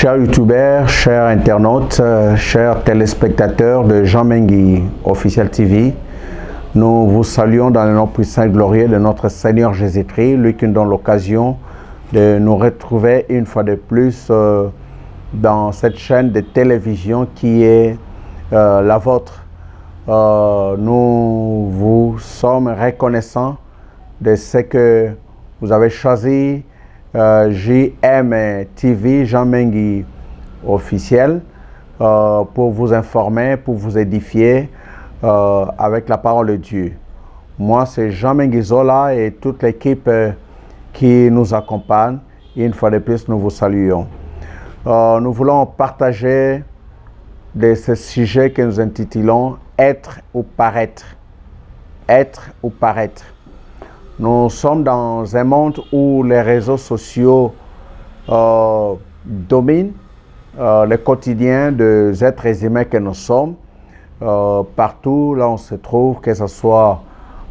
Chers youtubeurs, chers internautes, chers téléspectateurs de Jean Mengui Officiel TV, nous vous saluons dans le nom puissant et glorieux de notre Seigneur Jésus-Christ, lui qui nous donne l'occasion de nous retrouver une fois de plus dans cette chaîne de télévision qui est la vôtre. Nous vous sommes reconnaissants de ce que vous avez choisi JM TV, Jean Mengui Officiel, pour vous informer, pour vous édifier avec la parole de Dieu. Moi, c'est Jean Mengui Zola et toute l'équipe qui nous accompagne. Et une fois de plus, nous vous saluons. Nous voulons partager de ce sujet que nous intitulons « Être ou paraître ». Être ou paraître. Nous sommes dans un monde où les réseaux sociaux dominent le quotidien des êtres humains que nous sommes. Partout là on se trouve, que ce soit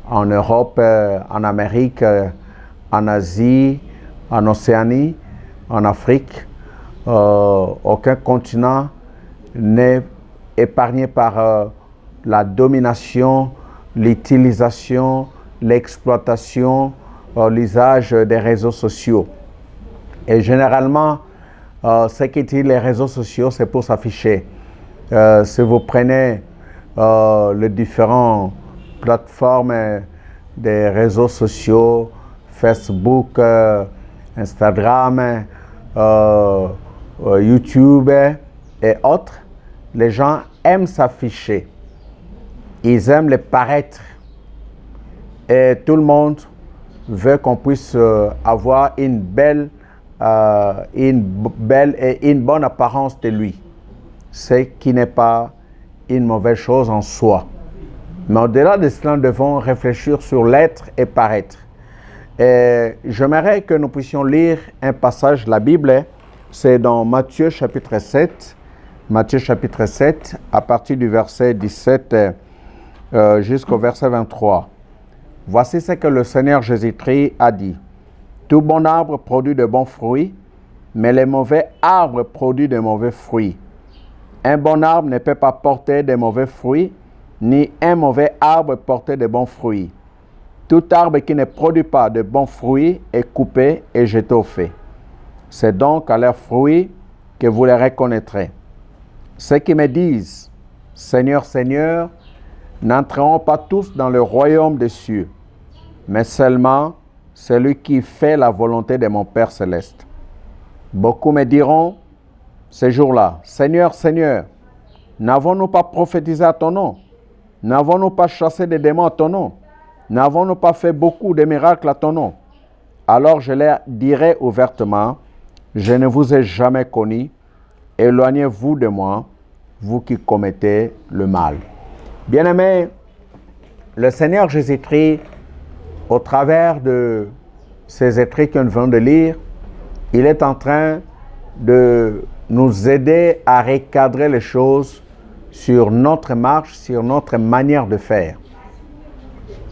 en Europe, en Amérique, en Asie, en Océanie, en Afrique, aucun continent n'est épargné par la domination, l'utilisation, l'exploitation, l'usage des réseaux sociaux. Et généralement, ce qu'utilisent les réseaux sociaux, c'est pour s'afficher. Si vous prenez les différentes plateformes des réseaux sociaux, Facebook, Instagram, YouTube et autres, les gens aiment s'afficher. Ils aiment les paraître. Et tout le monde veut qu'on puisse avoir une belle et une bonne apparence de lui. Ce qui n'est pas une mauvaise chose en soi. Mais au-delà de cela, nous devons réfléchir sur l'être et paraître. Et j'aimerais que nous puissions lire un passage de la Bible. C'est dans Matthieu chapitre 7. Matthieu chapitre 7, à partir du verset 17 jusqu'au verset 23. Voici ce que le Seigneur Jésus-Christ a dit. Tout bon arbre produit de bons fruits, mais les mauvais arbres produisent de mauvais fruits. Un bon arbre ne peut pas porter de mauvais fruits, ni un mauvais arbre porter de bons fruits. Tout arbre qui ne produit pas de bons fruits est coupé et jeté au feu. C'est donc à leurs fruits que vous les reconnaîtrez. Ceux qui me disent, Seigneur, Seigneur, n'entreront pas tous dans le royaume des cieux, mais seulement celui qui fait la volonté de mon Père céleste. Beaucoup me diront ce jour-là, Seigneur, Seigneur, n'avons-nous pas prophétisé à ton nom? N'avons-nous pas chassé des démons à ton nom? N'avons-nous pas fait beaucoup de miracles à ton nom? Alors je leur dirai ouvertement, je ne vous ai jamais connu, éloignez-vous de moi, vous qui commettez le mal. Bien-aimés, le Seigneur Jésus-Christ, au travers de ces écrits que nous venons de lire, il est en train de nous aider à recadrer les choses sur notre marche, sur notre manière de faire.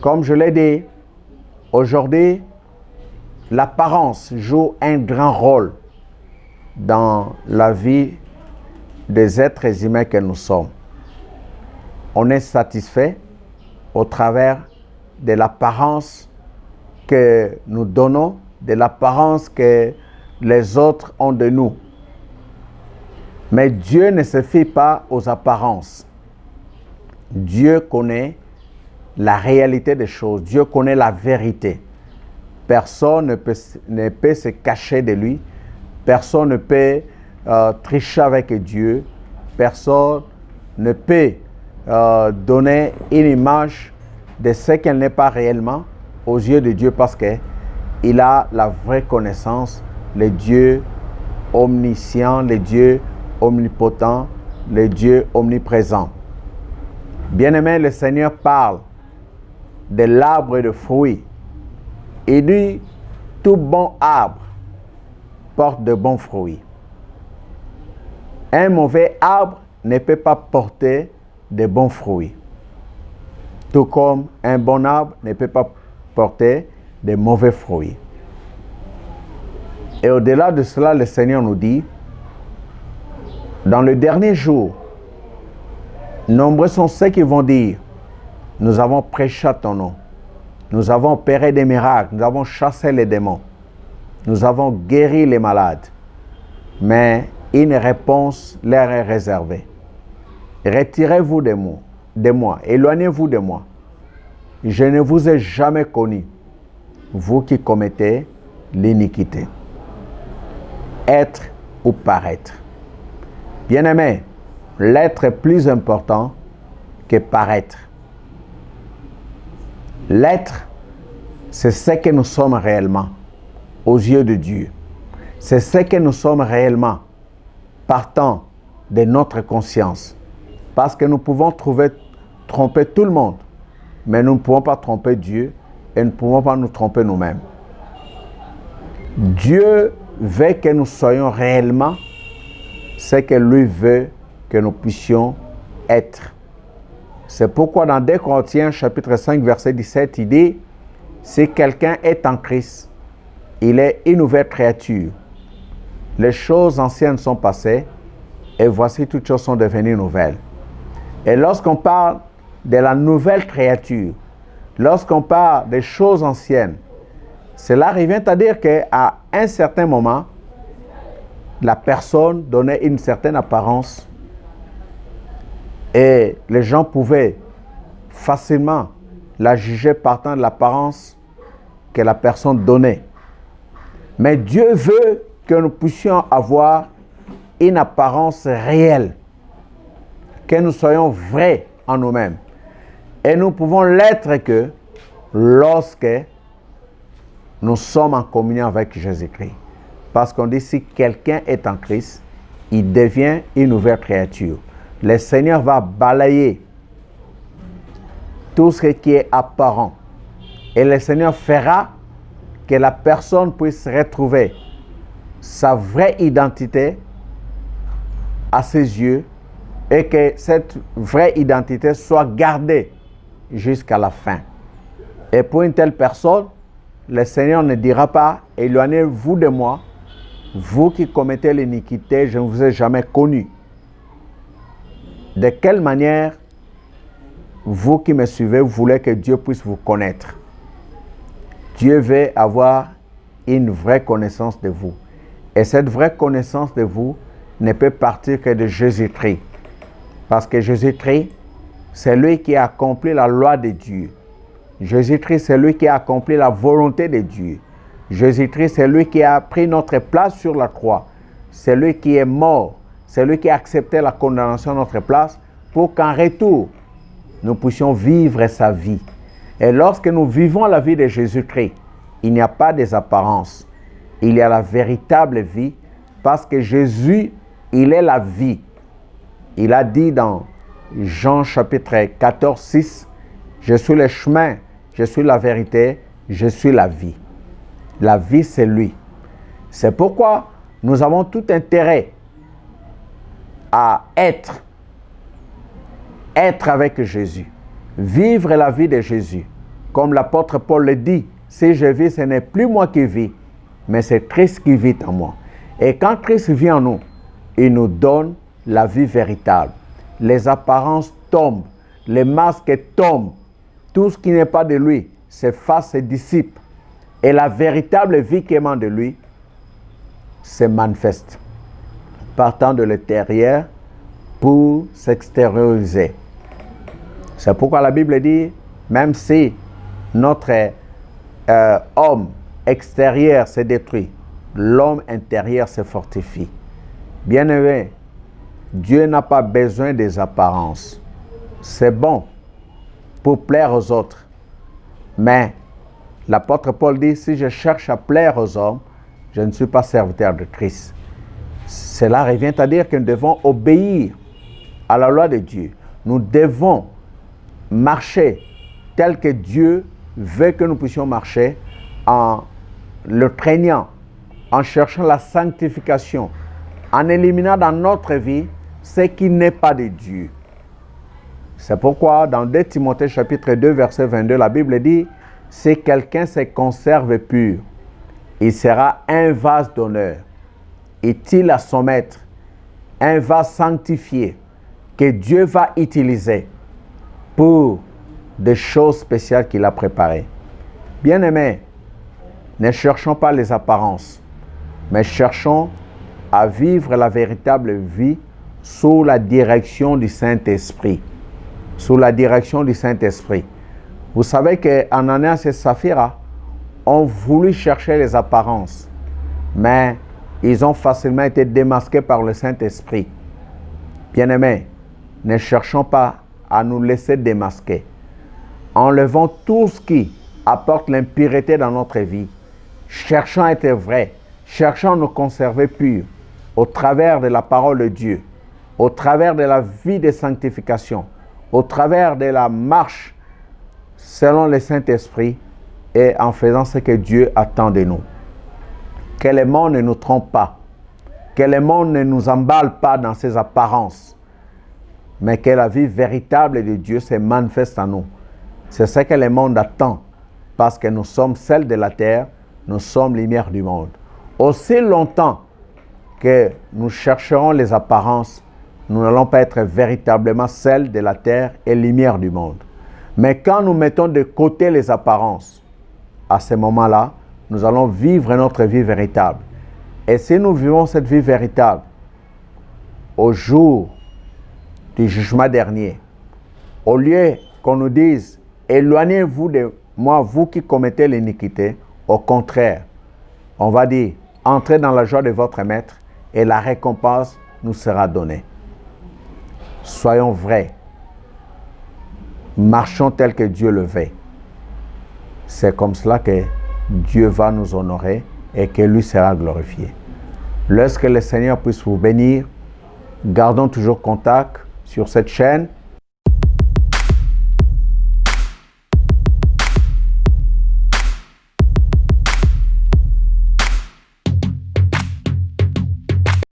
Comme je l'ai dit, aujourd'hui, l'apparence joue un grand rôle dans la vie des êtres humains que nous sommes. On est satisfait au travers de l'apparence que nous donnons, de l'apparence que les autres ont de nous. Mais Dieu ne se fie pas aux apparences. Dieu connaît la réalité des choses. Dieu connaît la vérité. Personne ne peut se cacher de lui. Personne ne peut tricher avec Dieu. Personne ne peut donner une image de ce qu'elle n'est pas réellement aux yeux de Dieu, parce qu'il a la vraie connaissance, le Dieu omniscient, le Dieu omnipotent, le Dieu omniprésent. Bien-aimé, le Seigneur parle de l'arbre de fruits. Il dit, tout bon arbre porte de bons fruits. Un mauvais arbre ne peut pas porter de bons fruits. Tout comme un bon arbre ne peut pas porter de mauvais fruits. Et au-delà de cela, le Seigneur nous dit, Dans le dernier jour, nombreux sont ceux qui vont dire, nous avons prêché à ton nom, nous avons opéré des miracles, nous avons chassé les démons, nous avons guéri les malades. Mais une réponse leur est réservée. Retirez-vous de moi, éloignez-vous de moi. Je ne vous ai jamais connu, vous qui commettez l'iniquité. Être ou paraître. Bien-aimé, l'être est plus important que paraître. L'être, c'est ce que nous sommes réellement aux yeux de Dieu. C'est ce que nous sommes réellement partant de notre conscience. Parce que nous pouvons tromper tout le monde, mais nous ne pouvons pas tromper Dieu et nous ne pouvons pas nous tromper nous-mêmes. Dieu veut que nous soyons réellement ce que lui veut que nous puissions être. C'est pourquoi dans 2 Corinthiens chapitre 5 verset 17, il dit, si quelqu'un est en Christ, il est une nouvelle créature. Les choses anciennes sont passées et voici toutes choses sont devenues nouvelles. Et lorsqu'on parle de la nouvelle créature, lorsqu'on parle des choses anciennes, cela revient à dire qu'à un certain moment, la personne donnait une certaine apparence et les gens pouvaient facilement la juger partant de l'apparence que la personne donnait. Mais Dieu veut que nous puissions avoir une apparence réelle, que nous soyons vrais en nous-mêmes. Et nous pouvons l'être que lorsque nous sommes en communion avec Jésus-Christ. Parce qu'on dit si quelqu'un est en Christ, il devient une nouvelle créature. Le Seigneur va balayer tout ce qui est apparent. Et le Seigneur fera que la personne puisse retrouver sa vraie identité à ses yeux et que cette vraie identité soit gardée jusqu'à la fin. Et pour une telle personne, le Seigneur ne dira pas « Éloignez-vous de moi, vous qui commettez l'iniquité, je ne vous ai jamais connu. » De quelle manière vous qui me suivez, vous voulez que Dieu puisse vous connaître? Dieu veut avoir une vraie connaissance de vous. Et cette vraie connaissance de vous ne peut partir que de Jésus-Christ. Parce que Jésus-Christ, c'est lui qui a accompli la loi de Dieu. Jésus-Christ, c'est lui qui a accompli la volonté de Dieu. Jésus-Christ, c'est lui qui a pris notre place sur la croix. C'est lui qui est mort. C'est lui qui a accepté la condamnation à notre place pour qu'en retour, nous puissions vivre sa vie. Et lorsque nous vivons la vie de Jésus-Christ, il n'y a pas des apparences. Il y a la véritable vie parce que Jésus, il est la vie. Il a dit dans Jean chapitre 14, 6, « Je suis le chemin, je suis la vérité, je suis la vie. » La vie, c'est lui. C'est pourquoi nous avons tout intérêt à être avec Jésus, vivre la vie de Jésus. Comme l'apôtre Paul le dit, si je vis, ce n'est plus moi qui vis, mais c'est Christ qui vit en moi. Et quand Christ vit en nous, il nous donne la vie véritable. Les apparences tombent, les masques tombent, tout ce qui n'est pas de lui s'efface, se dissipe. Et la véritable vie qui émane de lui se manifeste, partant de l'intérieur pour s'extérioriser. C'est pourquoi la Bible dit, même si notre homme extérieur se détruit, l'homme intérieur se fortifie. Bien-aimé, Dieu n'a pas besoin des apparences. C'est bon pour plaire aux autres. Mais l'apôtre Paul dit, si je cherche à plaire aux hommes, je ne suis pas serviteur de Christ. Cela revient à dire que nous devons obéir à la loi de Dieu. Nous devons marcher tel que Dieu veut que nous puissions marcher en le craignant, en cherchant la sanctification, en éliminant dans notre vie ce qui n'est pas de Dieu. C'est pourquoi dans 2 Timothée chapitre 2 verset 22, la Bible dit « Si quelqu'un se conserve pur, il sera un vase d'honneur, utile à son maître, un vase sanctifié que Dieu va utiliser pour des choses spéciales qu'il a préparées. Bien-aimés, ne cherchons pas les apparences, mais cherchons à vivre la véritable vie sous la direction du Saint-Esprit. Sous la direction du Saint-Esprit. Vous savez qu'Ananias et Saphira ont voulu chercher les apparences, mais ils ont facilement été démasqués par le Saint-Esprit. Bien-aimés, ne cherchons pas à nous laisser démasquer. Enlevons tout ce qui apporte l'impureté dans notre vie. Cherchons à être vrais. Cherchons à nous conserver purs au travers de la parole de Dieu, au travers de la vie de sanctification, au travers de la marche selon le Saint-Esprit et en faisant ce que Dieu attend de nous. Que le monde ne nous trompe pas, que le monde ne nous emballe pas dans ses apparences, mais que la vie véritable de Dieu se manifeste en nous. C'est ce que le monde attend, parce que nous sommes sel de la terre, nous sommes lumière du monde. Aussi longtemps que nous chercherons les apparences, nous n'allons pas être véritablement sel de la terre et lumière du monde. Mais quand nous mettons de côté les apparences, à ce moment-là, nous allons vivre notre vie véritable. Et si nous vivons cette vie véritable, au jour du jugement dernier, au lieu qu'on nous dise « Éloignez-vous de moi, vous qui commettez l'iniquité », au contraire, on va dire « Entrez dans la joie de votre maître et la récompense nous sera donnée ». Soyons vrais. Marchons tel que Dieu le veut. C'est comme cela que Dieu va nous honorer et que lui sera glorifié. Lorsque le Seigneur puisse vous bénir, gardons toujours contact sur cette chaîne